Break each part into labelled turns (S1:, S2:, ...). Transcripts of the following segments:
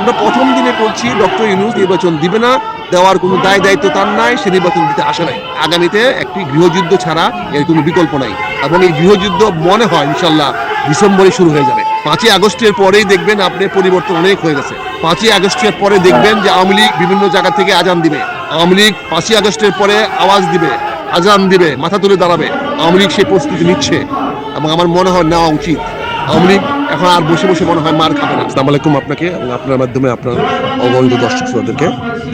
S1: আমরা প্রথম দিনে বলছি ডক্টর ইউনূস নির্বাচন দিবে না, দেওয়ার কোনো দায় দায়িত্ব তার নাই, সে নির্বাচন দিতে আসে নাই। আগামীতে একটি গৃহযুদ্ধ ছাড়া এর কোনো বিকল্প নাই এবং এই গৃহযুদ্ধ মনে হয় ইনশাল্লাহ ডিসেম্বরে শুরু হয়ে যাবে। 5ই আগস্টের পরেই দেখবেন আপনি পরিবর্তন অনেক হয়ে গেছে। 5ই আগস্টের পরে দেখবেন যে আওয়ামী লীগ বিভিন্ন জায়গা থেকে আজান দিবে। আওয়ামী লীগ 5ই আগস্টের পরে আওয়াজ দিবে, আজান দিবে, মাথা তুলে দাঁড়াবে। আওয়ামী লীগ সেই প্রস্তুতি নিচ্ছে এবং আমার মনে হয় নেওয়া উচিত। আওয়ামী লীগ এখন আর বসে বসে মনে হয় মার খাবে না। আসসালামু আলাইকুম আপনাকে এবং আপনার মাধ্যমে আপনার অগণিত দর্শক শ্রোতাদেরকে।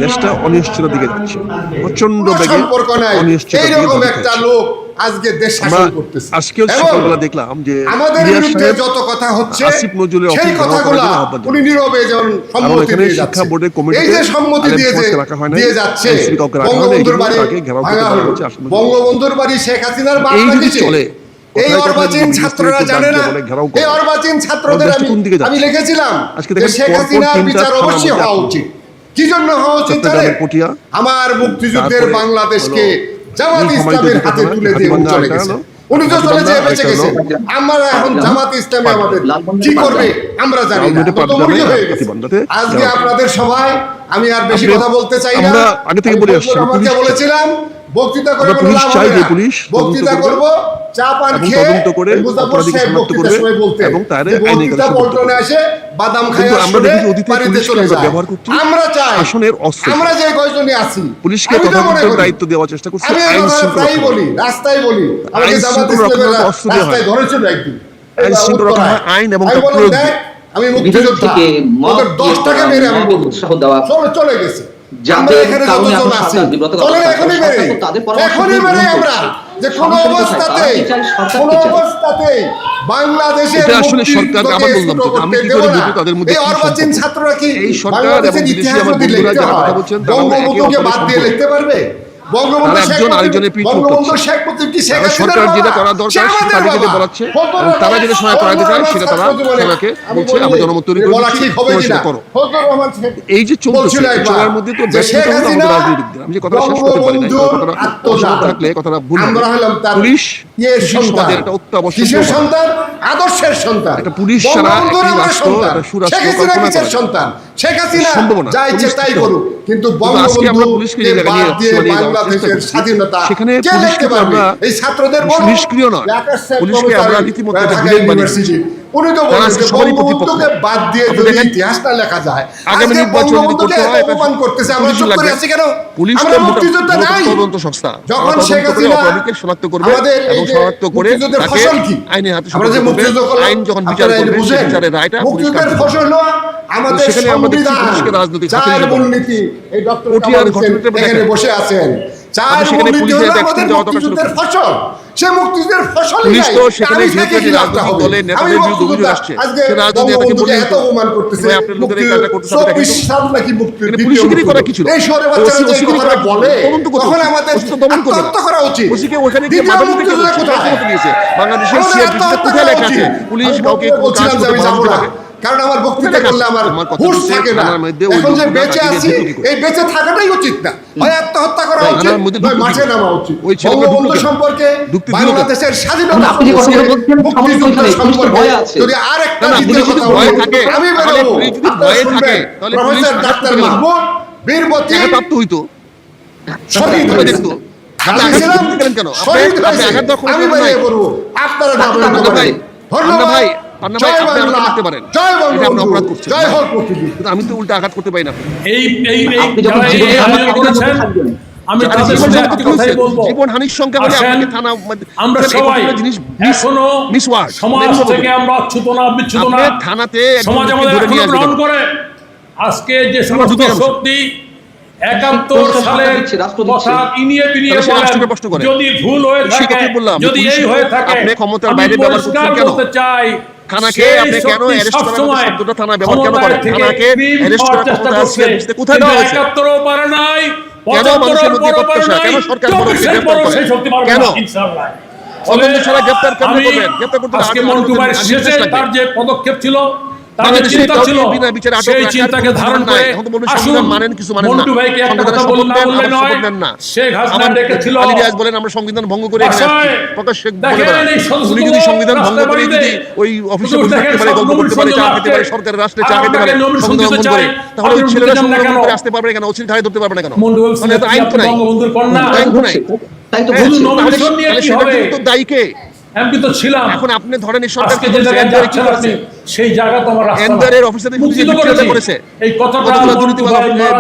S1: দেশটা অনিশ্চয়তার দিকে যাচ্ছে, প্রচন্ড বেগে অনিশ্চয়তার দিকে যাচ্ছে।
S2: আজকে দেশ শাসন করতেছে।
S1: আজকেও সকালবেলা দেখলাম যে
S2: আমাদের বিরুদ্ধে যত কথা হচ্ছে
S1: আসিফ নজরুলের
S2: সেই কথাগুলো উনি নীরবে যেমন সম্মতি দিয়ে যাচ্ছে।
S1: শিক্ষা বোর্ডের কমিটিতে
S2: এই যে সম্মতি দিয়ে যাচ্ছে বঙ্গবন্ধুর বাড়ি ভাঙা হলো, বঙ্গবন্ধুর বাড়ি শেখ হাসিনার বাড়ি চলে। এই অর্বাচীন ছাত্ররা জানে না, এই অর্বাচীন ছাত্রদের আমি লিখেছিলাম যে শেখ হাসিনার বিচার অবশ্যই হওয়া উচিত। কি জন্য হওয়া উচিত? আমার মুক্তিযুদ্ধের বাংলাদেশকে জামাত ইসলামের হাতে তুলে দিয়ে চলে গেছে। উনি তো চলে যেয়ে বেঁচে গেছে। আমরা এখন জামাত ইসলামে আমাদের কি করবে আমরা জানি না। আজকে আপনাদের সবাই আমি আর বেশি কথা বলতে চাই না।
S1: আগে থেকে বলে আসছি,
S2: আমাকে বলেছিলাম বক্তৃতা করে কোনো লাভ হবে না। বক্তৃতা করব চা পান খেয়ে মুজাফর সাহেব বক্তৃতার সময় বলতে এবং তার বক্তৃতা পল্টনে আসে বাদাম খায় আসলে বাড়িতে চলে যায়। আমরা চাই শাসনের অস্ত্র, আমরা যে কয়জনই আছি পুলিশকে তদন্তের দায়িত্ব দেওয়ার চেষ্টা করছি। আইন শৃঙ্খলা বলি, রাস্তায় বলি, আমাকে জামাত ইসলামের রাস্তায় ধরেছিল একদিন।
S1: আইন শৃঙ্খলা আইন এবং প্রয়োগ
S2: আমি মুক্তিযোদ্ধা ওদের 10 টাকা মেরে আমি উৎসাহ দেওয়া চলে গেছে। আমরা এখানে যতজন আছি চলেন এখনই মেরে আমরা যে কোনো অবস্থাতেই বাংলাদেশের
S1: আসলে সরকার আবার বললাম আমি কি করে বুঝি তাদের মধ্যে
S2: এই অর্বাচীন ছাত্ররা কি
S1: এই সরকার এবং বিদেশি আমার বন্ধুরা যারা কথা বলছেন
S2: বঙ্গবন্ধুকে বাদ দিয়ে লিখতে পারবে?
S1: সরকার যেটা করা দরকার সেটা তাদেরকে বলাচ্ছে, তারা যেটা সময় করাতে চায় সেটা তারা সবাইকে বলছে আমরা জনমত তৈরি করছি, করো। এই যে চলছে চলার মধ্যে তো ব্যর্থতা হলো আমাদের রাজনীতিকদের। আমি যে কথাটা শেষ করতে পারি না, কথাটা থাকলে কথাটা ভুল হবে। পুলিশ সমাজের একটা অত্যাবশ্যক
S2: সন্তান, আদর্শের সন্তান,
S1: একটা পুলিশ ছাড়া একটি রাষ্ট্র একটা সুরাষ্ট্র কল্পনা করা
S2: সন্তান। শেখ হাসিনা যা ইচ্ছে তাই করুক, কিন্তু
S1: আজকে আমরা পুলিশকে যে জায়গা নিয়ে
S2: বাংলাদেশের স্বাধীনতা
S1: সেখানে
S2: কে লিখতে পারবে? এই ছাত্রদের
S1: নিষ্ক্রিয় নয়, পুলিশকে আমরা রীতিমতো একটা ভিলেন বানিয়েছি।
S2: উনি তো বলেছেন বঙ্গবন্ধুকে বাদ দিয়ে যদি ইতিহাসটা লেখা যায়,
S1: আগামী নির্বাচন যদি করতে হয়
S2: অপমান করতেছে, আমরা চুপ করে আছি কেন?
S1: পুলিশ
S2: আমরা মুক্তিযোদ্ধা নাই।
S1: তদন্ত সংস্থা
S2: যখন শেখ হাসিনা
S1: অপরাধীকে শনাক্ত করবে এবং শনাক্ত করে তাকে আইনের হাতে
S2: আমরা যে মুক্তিযুদ্ধ করলাম,
S1: আইন যখন বিচার করবে সেই বিচারের রায়টা
S2: মুক্তিযুদ্ধের ফসল হলো আমাদের সংবিধান, চার মূলনীতি। এই ডক্টর এখানে বসে আছেন, চার মূলনীতি হলো আমাদের মুক্তিযুদ্ধের ফসল। সে মুক্তিযুদ্ধের ফসলই নাই।
S1: সেখানে যেহেতু রাজনৈতিক দলের নেতাদের বিরুদ্ধে অভিযোগ আসছে, সে রাজনীতি এটাকে বলে
S2: এত অপমান করতেছে।
S1: আপনার লোকের এই কাজটা করতে হবে,
S2: 24 সাল নাকি মুক্তির
S1: পুলিশগিরি করা কি ছিল?
S2: এই শহরে বাচ্চারা যে কথাটা বলে তখন আমাদের আত্মহত্যা করা উচিত।
S1: ওসিকে ওখানে গিয়ে মাথা মুখে করতে দিয়েছে। বাংলাদেশের সিআরপিসিতে কোথায় লেখা আছে পুলিশ কাউকে কাজ করতে বাধা দিতে?
S2: কারণ আমার বক্তৃতা করলে আমার হুঁশ থাকে না। এখন যে বেঁচে আছি এই বেঁচে থাকাটাই উচিত না, হয় আত্মহত্যা করা উচিত, নয় মাঠে নামা উচিত। বঙ্গবন্ধু সম্পর্কে, বাংলাদেশের স্বাধীনতা সম্পর্কে যদি আরেকটা কথা আমি বেরোবো, প্রফেসর ডাক্তার মাহমুদ বীরবতী
S1: প্রাপ্ত হইতো,
S2: শহীদ হয়েছিল। আমি বেরিয়ে পড়বো, আপনারা না বেরোতে পারেন। ধন্যবাদ।
S1: আমি তো উল্টা আঘাত করতে পারি না। জীবন হানির সংখ্যা বলে আপনাকে থানা
S3: আমরা সবাই এখনো সমাজ থেকে আমরা অচ্যুত না বিচ্যুত না,
S1: থানাতে
S3: সমাজ আমাদের এখনো গ্রহণ করে। আজকে যে সমস্ত শক্তি 71 সালের কথা ইনিয়ে বিনিয়ে বলেন, যদি ভুল হয়ে থাকে, যদি এই হয়ে থাকে,
S1: আপনি ক্ষমতার বাইরে ব্যবহার করতে চাই। থানাকে আপনি কেন অ্যারেস্ট করার শব্দটা থানা ব্যবহার কেন করেন? থানাকে অ্যারেস্ট করার ক্ষমতা আছে কোথায় দেওয়া হয়েছে?
S3: 71 পারে নাই,
S1: কেন মানুষের মধ্যে প্রত্যাশা, কেন সরকার গ্রেফতার করে? কেন
S3: ইনশাআল্লাহ
S1: তদন্ত ছাড়া গ্রেফতার কেন করবেন? গ্রেফতার করতে
S3: আজকে মন্টু ভাই শেষে তার যে পদক্ষেপ ছিল তাদের চিন্তা ছিল সেই চিন্তাকে ধারণ করে আসুন মন্টু ভাইকে একটা কথা বললেন নয়, শেখ হাসিনা ডেকেছিল
S1: বলেন আমরা সংবিধান ভঙ্গ করে প্রকাশ্যে বলে উনি যদি সংবিধান ভঙ্গ করে যদি ওই অফিসে বসে থাকতে পারে, গল্প করতে পারে, চা খেতে পারে, সরকারের রাষ্ট্রে চা খেতে পারে, সংবিধান ভঙ্গ করে, তাহলে ওই ছেলেরা সংবিধান করে আসতে পারবে কেন? ওসির ঘাড়ে ধরতে পারবে না কেন? মানে তো আইন তো নাই, আইন তো নাই।
S3: তাই তো বলুন নমিনেশন নিয়ে কি হবে?
S1: তো দায়ী কে?
S3: এমপি তো ছিলাম।
S1: এখন আপনি ধরেন এই সরকার
S3: আজকে যে জায়গায় যাচ্ছেন আপনি সেই জায়গা তো আমার রাস্তা
S1: এনদারের অফিসারদের
S3: মুক্তি তো করেছে। এই কথাটা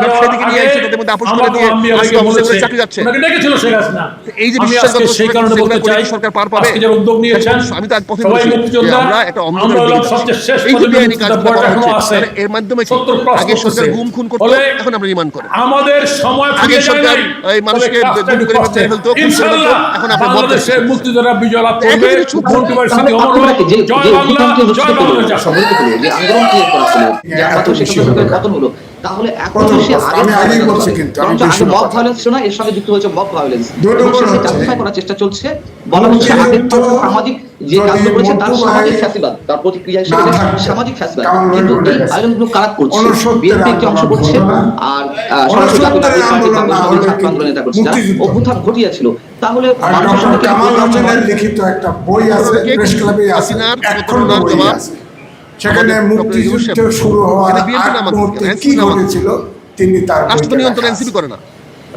S3: ব্যবসায়ীদেরকে নিয়ে এসে তাদের মধ্যে আপোষ করে দিয়ে আজকে অফিসারদের চাকরি যাচ্ছে। ওনাকে ডেকেছিল শেখ হাসিনা।
S1: এই যে
S3: বিশ্বাসগত সেই কারণে বলতে চাই
S1: সরকার পার পাবে।
S3: আজকে যে উদ্যোগ নিয়েছেন
S1: আমি তো এক পথে
S3: সবাই
S1: বলছি
S3: মুক্তিযোদ্ধা,
S1: আমরা একটা অন্ধকার দিকে
S3: সবচেয়ে শেষ
S1: এই যে
S3: পর্যন্ত
S1: বেআইনি কাজগুলো করা হচ্ছে
S3: আছে।
S1: এর মাধ্যমে কি আগে সরকার গুম খুন করতো, এখন আমরা রিমান্ড করি।
S3: আমাদের সময়
S1: আগে সরকার এই মানুষকে গুম করে মেরে ফেলতো,
S3: ইনশাআল্লাহ
S1: এখন আমরা
S3: বাংলাদেশের মুক্তিযোদ্ধারা বিজয় লাভ করবে। মন্টু ভাইয়ের স্মৃতি অমর হোক। জয় বাংলা, জয় বাংলা।
S4: যে আন্দোলন ক্রিয়েট করা ছিল, যে আপাতত শেখ হাসিনার পতন হলো, তাহলে এখন সে আগে মব ভায়োলেন্স ছিল না, এর সঙ্গে যুক্ত হয়েছে মব ভায়োলেন্স। জাস্টিফাই করার চেষ্টা চলছে, বলা হচ্ছে আগের সামাজিক যে কাজগুলো করেছে তার সামাজিক ফ্যাসিবাদ, তার প্রতিক্রিয়া হিসেবে সামাজিক ফ্যাসিবাদ। কিন্তু এই ভায়োলেন্সগুলো কারা করছে? বিএনপি একটি অংশ করছে, আর সরাসরি জাতীয় পার্টি বাংলাদেশ ছাত্র আন্দোলন এটা করছে, যারা অভ্যুত্থান ঘটিয়েছিল। তাহলে মানুষের সঙ্গে
S5: লিখিত একটা বই আছে, প্রেস ক্লাবে আছে, এখন বই আছে। সেখানে মুক্তিযুদ্ধ শুরু হওয়ার আগ মুহূর্তে কি ঘটেছিল তিনি তার
S1: রাষ্ট্র নিয়ন্ত্রণ এনসিপি করে না,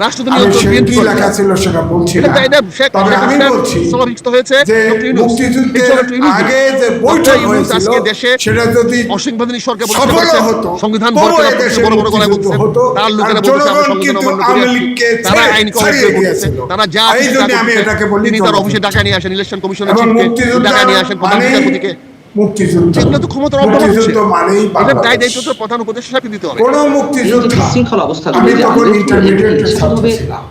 S1: রাষ্ট্র
S5: আমি
S1: নিয়ন্ত্রণ
S5: সে
S1: বিএনপি
S5: কি
S1: করে
S5: লেখা
S1: না।
S5: ছিল সেটা বলছি না। তবে আমি বলছি
S1: সমাবেশিত হয়েছে
S5: যে মুক্তিযুদ্ধের আগে যে বৈঠক হয়েছিল সেটা যদি
S1: অসীম বাহিনী সরকার বলে
S5: সফল
S1: করেছে,
S5: হতো,
S1: সংবিধান
S5: তবুও
S1: বড়
S5: এদেশে
S1: বড় বড় গলায় বলছে,
S5: হতো,
S1: তার লোকেরা
S5: আর
S1: বলছে আমরা
S5: জনগণ
S1: সংবিধান
S5: কিন্তু
S1: অমান্য করে
S5: আওয়ামী
S1: আসছি,
S5: লীগকে
S1: তারা আইন
S5: ছাড়িয়ে
S1: করছে,
S5: দিয়েছিল।
S1: তারা যা
S5: এই জন্য আমি এটাকে বলি
S1: তিনি তার অফিসে টাকা নিয়ে আসেন, ইলেকশন কমিশনের
S5: এবং
S1: চিফকে
S5: মুক্তিযুদ্ধ
S1: টাকা নিয়ে আসেন, প্রধান বিচারপতিকে,
S5: মুক্তিযুদ্ধ
S1: যেগুলো তো ক্ষমতার অপব্যবহার হচ্ছে।
S5: মুক্তিযুদ্ধ মানেই
S1: এটা দায়
S5: বাংলাদেশ।
S1: দায়িত্ব তো প্রধান উপদেষ্টাকে দিতে হবে।
S5: কোন মুক্তিযোদ্ধা,
S4: শৃঙ্খল অবস্থা
S5: আমি তখন ইন্টারমিডিয়েটের ছাত্র ছিলাম,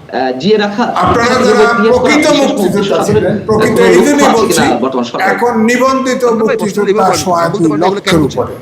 S4: জিয়ে রাখা
S5: আপনারা যারা প্রকৃত মুক্তিযোদ্ধা ছিলেন, প্রকৃত এই জন্যই বলছি, এখন নিবন্ধিত মুক্তিযোদ্ধা 2.5 লক্ষের উপরে।